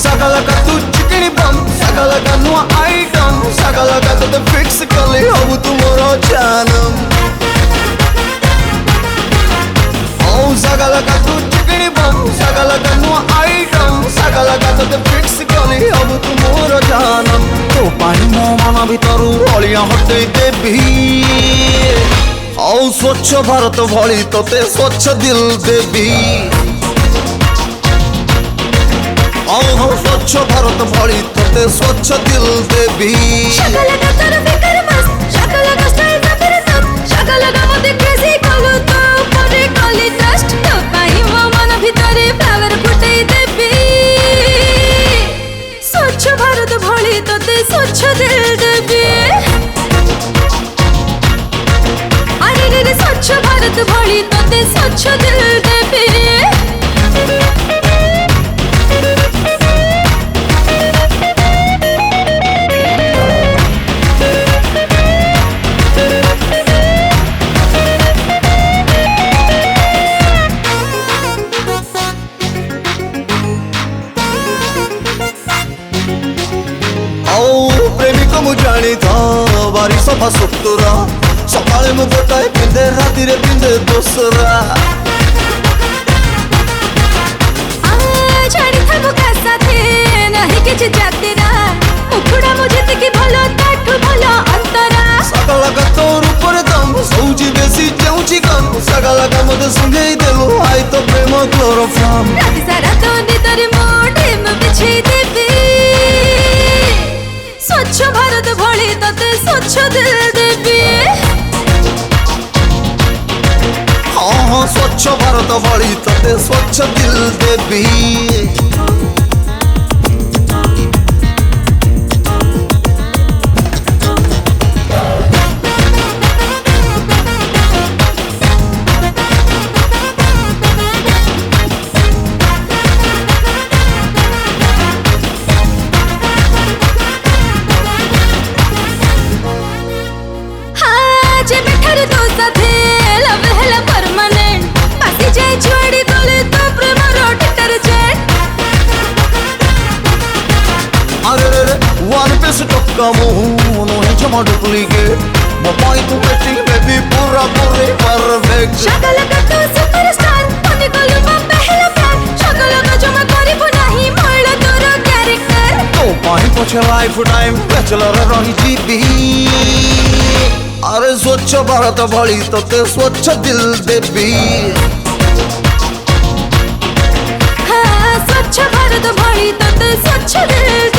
सगळं का तू चिकनी बम सगळं का नुआ आइटम सगळं का तो फिक्स कले अब तू मोरो जानम ओ सगळं का तू चिकनी बम सगळं का नुआ आइटम सगळं का तो फिक्स कले अब तू मोरो जानम तो पानी मो मन भितरु अलिया हटई देबी ओ स्वच्छ भारत भली तोते स्वच्छ दिल देबी स्वच्छ भारत भली तोते स्वच्छ दिल देबी शकलगा तर फिकर मस्त शकलगा स्टाइल जबरदस्त शकलगा मते क्रेजी कलु तो परे कली ट्रस्ट तो पाई मो मन भितरे फ्लावर फुटई देबी स्वच्छ भारत भली तोते स्वच्छ दिल देबी अरे रे स्वच्छ भारत भली तोते स्वच्छ दिल देबी प्रेमिक मु जानी था बारी सफा सुतरा सकाळे मु गोटाए पिंदे राती रे पिंदे दोसरा जानी था मु का साथे नहीं किछ जातेरा उखुड़ा मुझे ते की भलो ताठु भलो अंतरा सगळा का तोर ऊपर दम सौजी बेसी जाउची कम सगळा का मते सुंगेई देलु आई तो प्रेम क्लोरोफॉर्म राती सारा तो निदर मोटे में बिछे देबी स्वच्छ भारत भली तते स्वच्छ दिल देबी हाँ स्वच्छ भारत भली तते स्वच्छ दिल देबी टक्का मुँह नहीं जमा डुप्लीकेट मोबाइल तो बैटिंग में भी पूरा पूरे परफेक्ट शकलगा तू सुपरस्टार तने कलु मा पहला प्यार शकलगा जो मैं करी नहीं मोड़ तोर कैरेक्टर तो पाई पछे लाइफ टाइम बैचलर रही जीबी अरे स्वच्छ भारत भली तोते स्वच्छ दिल देबी हाँ स्वच्छ भारत भली तोते स्वच्छ दिल